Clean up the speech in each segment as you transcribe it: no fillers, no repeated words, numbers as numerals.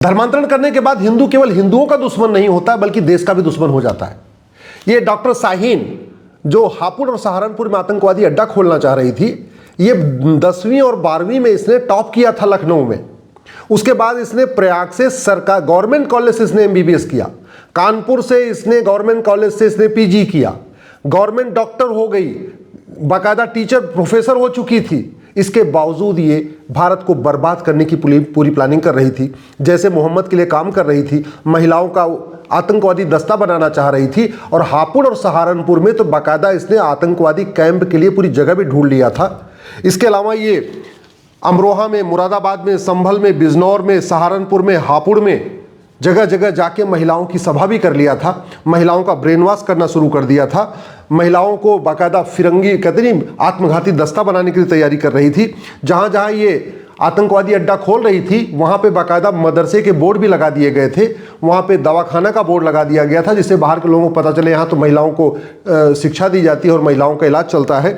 धर्मांतरण करने के बाद हिंदू केवल हिंदुओं का दुश्मन नहीं होता बल्कि देश का भी दुश्मन हो जाता है। ये डॉक्टर शाहीन जो हापुड़ और सहारनपुर में आतंकवादी अड्डा खोलना चाह रही थी, ये 10वीं और 12वीं में इसने टॉप किया था लखनऊ में। उसके बाद इसने प्रयाग से सरकार गवर्नमेंट कॉलेज से इसने एमबीबीएस किया, कानपुर से इसने गवर्नमेंट कॉलेज से इसने पीजी किया, गवर्नमेंट डॉक्टर हो गई, बाकायदा टीचर प्रोफेसर हो चुकी थी। इसके बावजूद ये भारत को बर्बाद करने की पूरी प्लानिंग कर रही थी, जैसे मोहम्मद के लिए काम कर रही थी, महिलाओं का आतंकवादी दस्ता बनाना चाह रही थी। और हापुड़ और सहारनपुर में तो बाकायदा इसने आतंकवादी कैंप के लिए पूरी जगह भी ढूंढ लिया था। इसके अलावा ये अमरोहा में, मुरादाबाद में, संभल में, बिजनौर में, सहारनपुर में, हापुड़ में जगह जगह जाके महिलाओं की सभा भी कर लिया था, महिलाओं का ब्रेन वॉश करना शुरू कर दिया था, महिलाओं को बाकायदा फिरंगी कहते नहीं आत्मघाती दस्ता बनाने की तैयारी कर रही थी। जहाँ जहाँ ये आतंकवादी अड्डा खोल रही थी वहाँ पे बाकायदा मदरसे के बोर्ड भी लगा दिए गए थे, वहाँ पे दवाखाना का बोर्ड लगा दिया गया था, जिससे बाहर के लोगों को पता चले यहाँ तो महिलाओं को शिक्षा दी जाती है और महिलाओं का इलाज चलता है।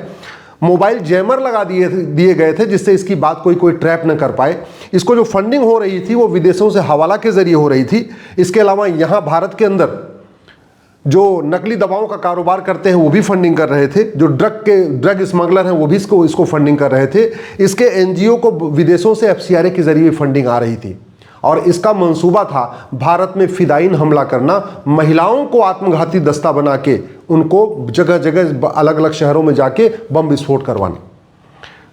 मोबाइल जैमर लगा दिए गए थे जिससे इसकी बात कोई ट्रैप न कर पाए। इसको जो फंडिंग हो रही थी वो विदेशों से हवाला के जरिए हो रही थी। इसके अलावा यहाँ भारत के अंदर जो नकली दवाओं का कारोबार करते हैं वो भी फंडिंग कर रहे थे, जो ड्रग स्मगलर हैं वो भी इसको फंडिंग कर रहे थे। इसके एनजीओ को विदेशों से एफसीआरए के जरिए फंडिंग आ रही थी और इसका मंसूबा था भारत में फिदायीन हमला करना, महिलाओं को आत्मघाती दस्ता बना के उनको जगह जगह अलग अलग शहरों में जाके बम विस्फोट करवाना।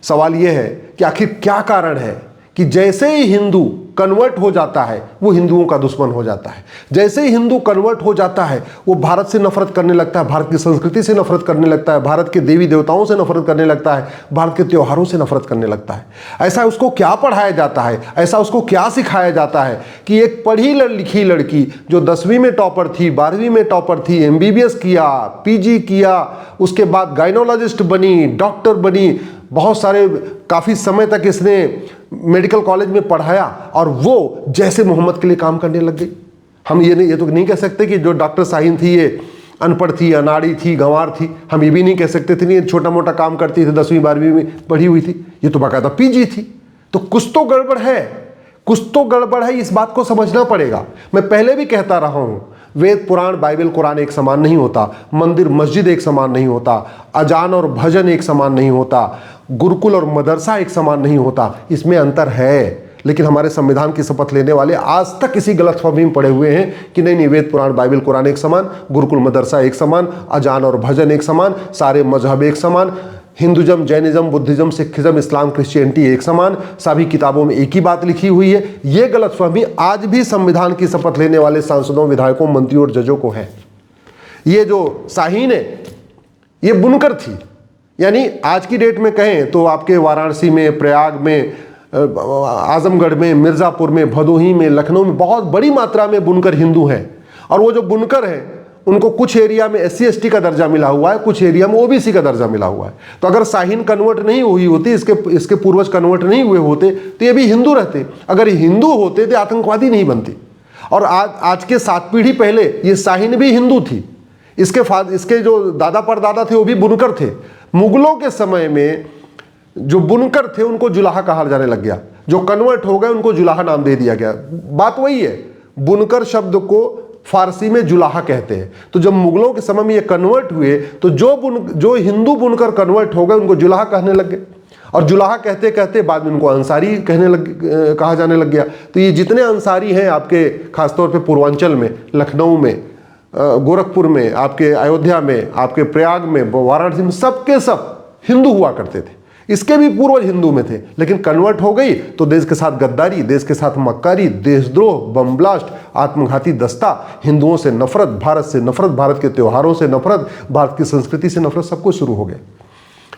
सवाल यह है कि आखिर क्या कारण है कि जैसे ही हिंदू कन्वर्ट हो जाता है वो हिंदुओं का दुश्मन हो जाता है, जैसे ही हिंदू कन्वर्ट हो जाता है वो भारत से नफरत करने लगता है, भारत की संस्कृति से नफरत करने लगता है, भारत के देवी देवताओं से नफरत करने लगता है, भारत के त्योहारों से नफरत करने लगता है। ऐसा उसको क्या पढ़ाया जाता है, ऐसा उसको क्या सिखाया जाता है कि एक पढ़ी लिखी लड़की जो 10वीं में टॉपर थी, 12वीं में टॉपर थी, एमबीबीएस किया, पीजी किया, उसके बाद गायनोलॉजिस्ट बनी, डॉक्टर बनी, बहुत सारे काफ़ी समय तक इसने मेडिकल कॉलेज में पढ़ाया और वो जैसे मोहम्मद के लिए काम करने लग गई। हम ये तो नहीं कह सकते कि जो डॉक्टर शाहीन थी ये अनपढ़ थी, अनाड़ी थी, गंवार थी। हम ये भी नहीं कह सकते थे नहीं छोटा मोटा काम करती थी, 10वीं 12वीं में पढ़ी हुई थी। ये तो बाकायदा पीजी थी। तो कुछ तो गड़बड़ है, कुछ तो गड़बड़ है, इस बात को समझना पड़ेगा। मैं पहले भी कहता रहा हूँ, वेद पुराण बाइबल कुरान एक समान नहीं होता, मंदिर मस्जिद एक समान नहीं होता, अजान और भजन एक समान नहीं होता, गुरुकुल और मदरसा एक समान नहीं होता, इसमें अंतर है। लेकिन हमारे संविधान की शपथ लेने वाले आज तक इसी गलतफहमी में पड़े हुए हैं कि नहीं वेद पुराण बाइबल कुरान एक समान, गुरुकुल मदरसा एक समान, अजान और भजन एक समान, सारे मजहब एक समान, हिंदुज़म, जैनिज़्म, बुद्धिज़्म, सिखिज़्म, इस्लाम, क्रिश्चियनिटी एक समान, सभी किताबों में एक ही बात लिखी हुई है। ये गलतफहमी आज भी संविधान की शपथ लेने वाले सांसदों, विधायकों, मंत्रियों और जजों को है। ये जो शाहीन है ये बुनकर थी, यानी आज की डेट में कहें तो आपके वाराणसी में, प्रयाग में, आजमगढ़ में, मिर्ज़ापुर में, भदोही में, लखनऊ में बहुत बड़ी मात्रा में बुनकर हिंदू हैं। और वो जो बुनकर हैं उनको कुछ एरिया में SC/ST का दर्जा मिला हुआ है, कुछ एरिया में OBC का दर्जा मिला हुआ है। तो अगर शाहीन कन्वर्ट नहीं हुई होती, इसके पूर्वज कन्वर्ट नहीं हुए होते तो ये भी हिंदू रहते। अगर ये हिंदू होते तो आतंकवादी नहीं बनते। और आज के 7 पीढ़ी पहले ये शाहीन भी हिंदू थी, इसके जो दादा परदादा थे वो भी बुनकर थे। मुगलों के समय में जो बुनकर थे उनको जुलाहा कहा जाने लग गया, जो कन्वर्ट हो गए उनको जुलाहा नाम दे दिया गया। बात वही है, बुनकर शब्द को फारसी में जुलाहा कहते हैं। तो जब मुगलों के समय में ये कन्वर्ट हुए तो जो हिंदू बुनकर कन्वर्ट हो गए उनको जुलाहा कहने लग गए। और जुलाहा कहते कहते बाद में उनको अंसारी कहा जाने लग गया। तो ये जितने अंसारी हैं आपके खासतौर पे पूर्वांचल में, लखनऊ में, गोरखपुर में, आपके अयोध्या में, आपके प्रयाग में, वाराणसी में, सबके सब हिंदू हुआ करते थे। इसके भी पूर्वज हिंदू में थे, लेकिन कन्वर्ट हो गई तो देश के साथ गद्दारी, देश के साथ मक्कारी, देशद्रोह, बम ब्लास्ट, आत्मघाती दस्ता, हिंदुओं से नफरत, भारत से नफरत, भारत के त्योहारों से नफरत, भारत की संस्कृति से नफरत, सब कुछ शुरू हो गया।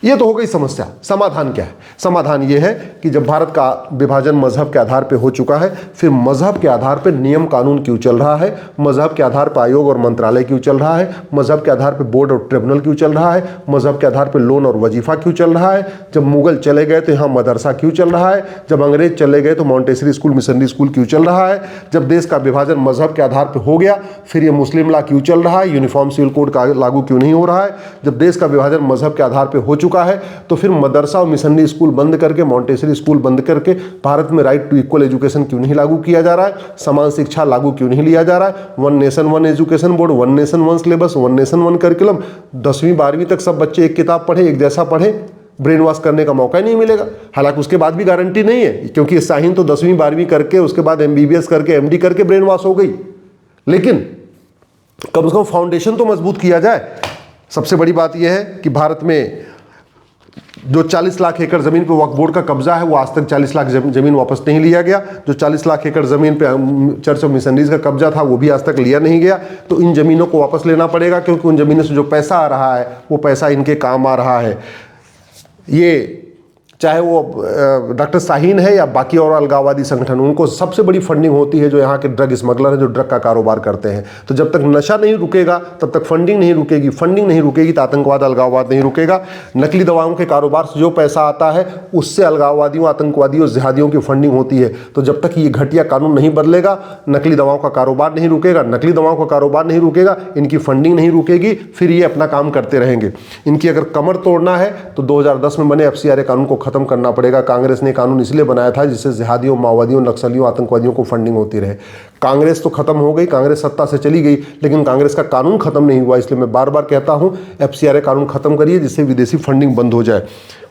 ये तो हो गई समस्या। समाधान क्या है? समाधान ये है कि जब भारत का विभाजन मजहब के आधार पर हो चुका है, फिर मजहब के आधार पर नियम कानून क्यों चल रहा है, मजहब के आधार पर आयोग और मंत्रालय क्यों चल रहा है, मजहब के आधार पर बोर्ड और ट्रिब्यूनल क्यों चल रहा है, मजहब के आधार पर लोन और वजीफा क्यों चल रहा है, जब मुगल चले गए तो यहाँ मदरसा क्यों चल रहा है, जब अंग्रेज चले गए तो मॉन्टेसरी स्कूल, मिशनरी स्कूल क्यों चल रहा है, जब देश का विभाजन मजहब के आधार पर हो गया फिर ये मुस्लिम लॉ क्यों चल रहा है, यूनिफॉर्म सिविल कोड का लागू क्यों नहीं हो रहा है, जब देश का विभाजन मजहब के आधार पर हो चुका चुका है, तो फिर मदरसा और मिशनरी स्कूल बंद करके, मॉन्टेसरी स्कूल बंद करके भारत में राइट टू इक्वल एजुकेशन क्यों नहीं लागू किया जा रहा है? समान शिक्षा लागू क्यों नहीं लिया जा रहा है? One nation one education board, one nation one syllabus, one nation one curriculum, 10वीं 12वीं तक सब बच्चे एक किताब पढ़े, एक जैसा पढ़े, ब्रेन वॉश करने का मौका ही नहीं मिलेगा। हालांकि उसके बाद भी गारंटी नहीं है, क्योंकि शाहीन तो 10वीं 12वीं करके उसके बाद MBBS करके MD करके ब्रेन वॉश हो गई, लेकिन कम से कम फाउंडेशन तो मजबूत किया जाए। सबसे बड़ी बात यह है कि भारत में जो 40 लाख एकड़ जमीन पे वक्फ बोर्ड का कब्जा है, वो आज तक 40 लाख जमीन वापस नहीं लिया गया। जो 40 लाख एकड़ जमीन पे चर्च ऑफ मिशनरीज का कब्जा था, वो भी आज तक लिया नहीं गया। तो इन जमीनों को वापस लेना पड़ेगा, क्योंकि उन जमीनों से जो पैसा आ रहा है वो पैसा इनके काम आ रहा है। ये चाहे वो डॉक्टर शाहीन है या बाकी और अलगाववादी संगठन, उनको सबसे बड़ी फंडिंग होती है जो यहाँ के ड्रग स्मगलर हैं, जो ड्रग का कारोबार करते हैं। तो जब तक नशा नहीं रुकेगा तब तक फंडिंग नहीं रुकेगी, फंडिंग नहीं रुकेगी तो आतंकवाद अलगाववाद नहीं रुकेगा। नकली दवाओं के कारोबार से जो पैसा आता है उससे अलगाववादियों, आतंकवादियों, जिहादियों की फंडिंग होती है। तो जब तक ये घटिया कानून नहीं बदलेगा, नकली दवाओं का कारोबार नहीं रुकेगा, नकली दवाओं का कारोबार नहीं रुकेगा, इनकी फंडिंग नहीं रुकेगी, फिर ये अपना काम करते रहेंगे। इनकी अगर कमर तोड़ना है तो 2010 में बने FCRA कानून को खत्म करना पड़ेगा। कांग्रेस ने कानून इसलिए बनाया था जिससे जिहादियों, माओवादियों, नक्सलियों, आतंकवादियों को फंडिंग होती रहे। कांग्रेस तो खत्म हो गई, कांग्रेस सत्ता से चली गई, लेकिन कांग्रेस का कानून खत्म नहीं हुआ। इसलिए मैं बार बार कहता हूं, FCRA कानून खत्म करिए जिससे विदेशी फंडिंग बंद हो जाए।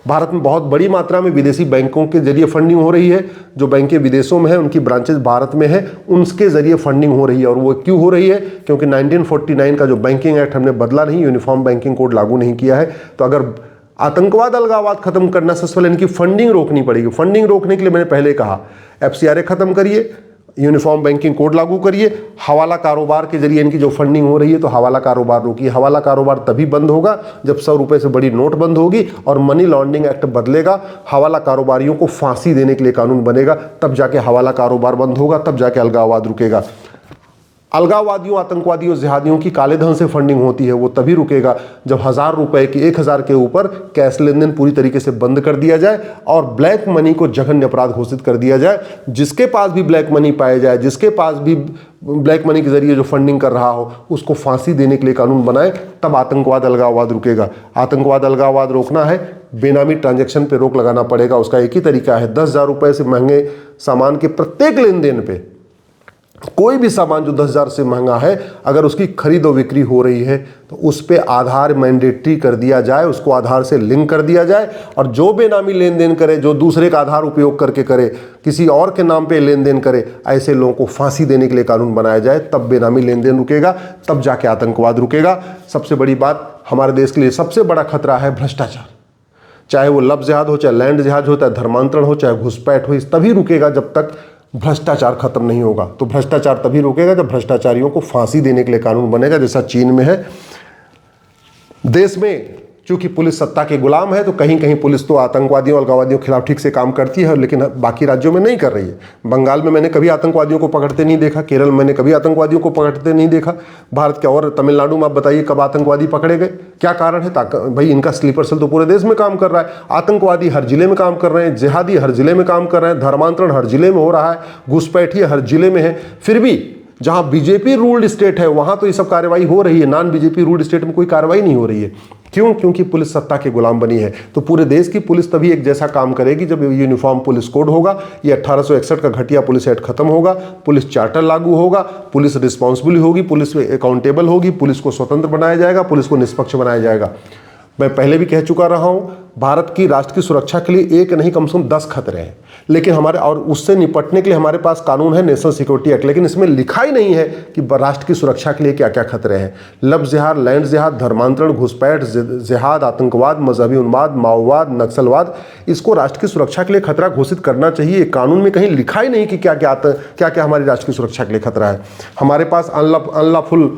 भारत में बहुत बड़ी मात्रा में विदेशी बैंकों के जरिए फंडिंग हो रही है। जो बैंकें विदेशों में हैं, उनकी ब्रांचेज भारत में है, उनके जरिए फंडिंग हो रही है। और वो क्यों हो रही है? क्योंकि 1949 का जो बैंकिंग एक्ट हमने बदला नहीं, यूनिफॉर्म बैंकिंग कोड लागू नहीं किया है। तो अगर आतंकवाद, अलगाववाद खत्म करना, सबसे पहले इनकी फंडिंग रोकनी पड़ेगी। फंडिंग रोकने के लिए मैंने पहले कहा, FCRA खत्म करिए, यूनिफॉर्म बैंकिंग कोड लागू करिए, हवाला कारोबार के जरिए इनकी जो फंडिंग हो रही है तो हवाला कारोबार रोकिए। हवाला कारोबार तभी बंद होगा जब 100 रुपए से बड़ी नोट बंद होगी और मनी लॉन्ड्रिंग एक्ट बदलेगा, हवाला कारोबारियों को फांसी देने के लिए कानून बनेगा, तब जाके हवाला कारोबार बंद होगा, तब जाके अलगाववाद रुकेगा। अलगाववादियों, आतंकवादियों, जिहादियों की काले धन से फंडिंग होती है, वो तभी रुकेगा जब 1000 रुपए की 1000 के ऊपर कैश लेन देन पूरी तरीके से बंद कर दिया जाए और ब्लैक मनी को जघन्य अपराध घोषित कर दिया जाए। जिसके पास भी ब्लैक मनी पाया जाए, जिसके पास भी ब्लैक मनी के जरिए जो फंडिंग कर रहा हो, उसको फांसी देने के लिए कानून बनाए, तब आतंकवाद, अलगाववाद रुकेगा। आतंकवाद, अलगाववाद रोकना है, बेनामी ट्रांजैक्शन पे रोक लगाना पड़ेगा। उसका एक ही तरीका है, 10,000 रुपए से महंगे सामान के प्रत्येक लेन देन पे, कोई भी सामान जो 10,000 से महंगा है, अगर उसकी खरीद और बिक्री हो रही है तो उस पे आधार मैंडेटरी कर दिया जाए, उसको आधार से लिंक कर दिया जाए। और जो बेनामी लेन देन करे, जो दूसरे का आधार उपयोग करके करे, किसी और के नाम पे लेन देन करे, ऐसे लोगों को फांसी देने के लिए कानून बनाया जाए, तब बेनामी लेन देन रुकेगा, तब जाके आतंकवाद रुकेगा। सबसे बड़ी बात, हमारे देश के लिए सबसे बड़ा खतरा है भ्रष्टाचार। चाहे वो लव जिहाद हो, चाहे लैंड जिहाद हो, चाहे धर्मांतरण हो, चाहे घुसपैठ हो, इस तभी रुकेगा जब तक भ्रष्टाचार खत्म नहीं होगा। तो भ्रष्टाचार तभी रुकेगा जब भ्रष्टाचारियों को फांसी देने के लिए कानून बनेगा, जैसा चीन में है। देश में चूंकि पुलिस सत्ता के गुलाम है, तो कहीं कहीं पुलिस तो आतंकवादियों, अलगाववादियों के खिलाफ ठीक से काम करती है, लेकिन बाकी राज्यों में नहीं कर रही है। बंगाल में मैंने कभी आतंकवादियों को पकड़ते नहीं देखा, केरल में मैंने कभी आतंकवादियों को पकड़ते नहीं देखा। भारत के और तमिलनाडु में आप बताइए कब आतंकवादी पकड़े गए? क्या कारण है? भाई इनका स्लीपर सेल तो पूरे देश में काम कर रहा है। आतंकवादी हर जिले में काम कर रहे हैं, जिहादी हर जिले में काम कर रहे हैं, धर्मांतरण हर जिले में हो रहा है, घुसपैठिए हर जिले में है। फिर भी जहां बीजेपी रूल्ड स्टेट है वहां तो ये सब कार्रवाई हो रही है, नॉन बीजेपी रूल्ड स्टेट में कोई कार्रवाई नहीं हो रही है। क्यों? क्योंकि पुलिस सत्ता के गुलाम बनी है। तो पूरे देश की पुलिस तभी एक जैसा काम करेगी जब यूनिफॉर्म पुलिस कोड होगा, ये 1861 का घटिया पुलिस एक्ट खत्म होगा, पुलिस चार्टर लागू होगा, पुलिस रिस्पॉन्सिबल होगी, पुलिस अकाउंटेबल होगी, पुलिस को स्वतंत्र बनाया जाएगा, पुलिस को निष्पक्ष बनाया जाएगा। मैं पहले भी कह चुका रहा हूं, भारत की राष्ट्र की सुरक्षा के लिए एक नहीं कम से कम 10 खतरे हैं, लेकिन हमारे और उससे निपटने के लिए हमारे पास कानून है, नेशनल सिक्योरिटी एक्ट, लेकिन इसमें लिखा ही नहीं है कि राष्ट्र की सुरक्षा के लिए क्या क्या खतरे हैं। लव जिहाद, लैंड जिहाद, धर्मांतरण, घुसपैठ, जिहाद, आतंकवाद, मजहबी उन्माद, माओवाद, नक्सलवाद, इसको राष्ट्र की सुरक्षा के लिए खतरा घोषित करना चाहिए। कानून में कहीं लिखा ही नहीं कि क्या क्या हमारी राष्ट्र की सुरक्षा के लिए खतरा है। हमारे पास अनलॉफुल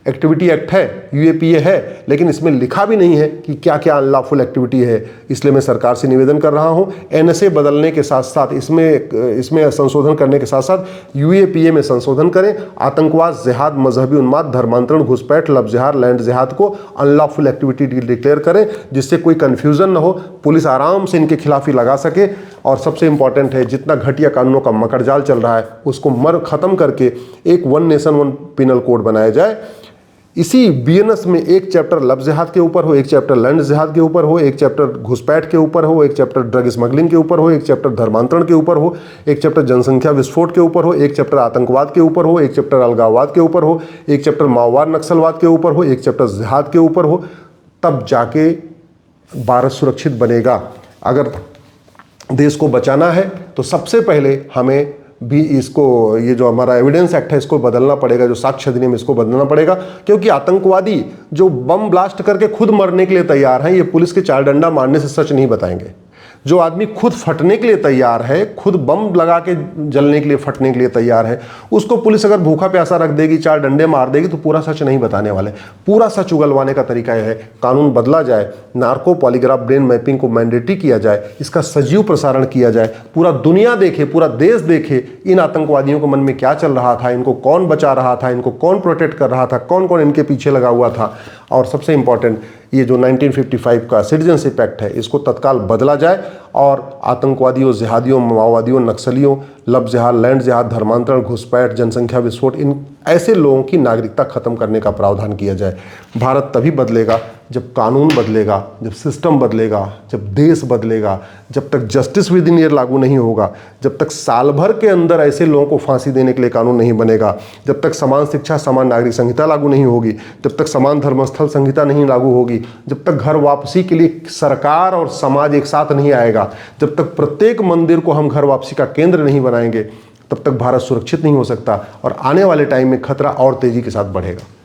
एक्टिविटी एक्ट है, UAPA है, लेकिन इसमें लिखा भी नहीं है कि क्या क्या अनलॉफुल एक्टिविटी है। इसलिए मैं सरकार से निवेदन कर रहा हूं, NSA बदलने के साथ साथ इसमें संशोधन करने के साथ साथ UAPA में संशोधन करें। आतंकवाद, जिहाद, मजहबी उन्माद, धर्मांतरण, घुसपैठ, लव जिहाद, लैंड जिहाद को अनलॉफुल एक्टिविटी डिक्लेयर करें, जिससे कोई कन्फ्यूजन न हो, पुलिस आराम से इनके खिलाफ ही लगा सके। और सबसे इंपॉर्टेंट है, जितना घटिया कानूनों का मकड़जाल चल रहा है उसको खत्म करके एक one nation one penal code बनाया जाए। इसी बीएनएस में एक चैप्टर लव जिहाद के ऊपर हो, एक चैप्टर लैंड जिहाद के ऊपर हो, एक चैप्टर घुसपैठ के ऊपर हो, एक चैप्टर ड्रग स्मगलिंग के ऊपर हो, एक चैप्टर धर्मांतरण के ऊपर हो, एक चैप्टर जनसंख्या विस्फोट के ऊपर हो, एक चैप्टर आतंकवाद के ऊपर हो, एक चैप्टर अलगाववाद के ऊपर हो, एक चैप्टर माओवाद नक्सलवाद के ऊपर हो, एक चैप्टर जिहाद के ऊपर हो, तब जाके भारत सुरक्षित बनेगा। अगर देश को बचाना है तो सबसे पहले हमें भी इसको, ये जो हमारा एविडेंस एक्ट है इसको बदलना पड़ेगा, जो साक्ष्य अधिनियम इसको बदलना पड़ेगा, क्योंकि आतंकवादी जो बम ब्लास्ट करके खुद मरने के लिए तैयार हैं, ये पुलिस के चार डंडा मारने से सच नहीं बताएंगे। जो आदमी खुद फटने के लिए तैयार है, खुद बम लगा के जलने के लिए, फटने के लिए तैयार है, उसको पुलिस अगर भूखा प्यासा रख देगी, चार डंडे मार देगी, तो पूरा सच नहीं बताने वाले। पूरा सच उगलवाने का तरीका यह है, कानून बदला जाए, नार्को पॉलीग्राफ ब्रेन मैपिंग को मैंडेटरी किया जाए, इसका सजीव प्रसारण किया जाए, पूरा दुनिया देखे, पूरा देश देखे इन आतंकवादियों के मन में क्या चल रहा था, इनको कौन बचा रहा था, इनको कौन प्रोटेक्ट कर रहा था, कौन कौन इनके पीछे लगा हुआ था। और सबसे इंपॉर्टेंट, ये जो 1955 का सिटीजनशिप एक्ट है, इसको तत्काल बदला जाए और आतंकवादियों, जिहादियों, माओवादियों, नक्सलियों, लव जिहाद, लैंड जिहाद, धर्मांतरण, घुसपैठ, जनसंख्या विस्फोट, इन ऐसे लोगों की नागरिकता खत्म करने का प्रावधान किया जाए। भारत तभी बदलेगा जब कानून बदलेगा, जब सिस्टम बदलेगा, जब देश बदलेगा। जब तक जस्टिस विद इन ईयर लागू नहीं होगा, जब तक साल भर के अंदर ऐसे लोगों को फांसी देने के लिए कानून नहीं बनेगा, जब तक समान शिक्षा समान नागरिक संहिता लागू नहीं होगी, जब तक समान धर्मस्थल संहिता नहीं लागू होगी, जब तक घर वापसी के लिए सरकार और समाज एक साथ नहीं आएगा, जब तक प्रत्येक मंदिर को हम घर वापसी का केंद्र नहीं बनाएंगे, तब तक भारत सुरक्षित नहीं हो सकता और आने वाले टाइम में खतरा और तेजी के साथ बढ़ेगा।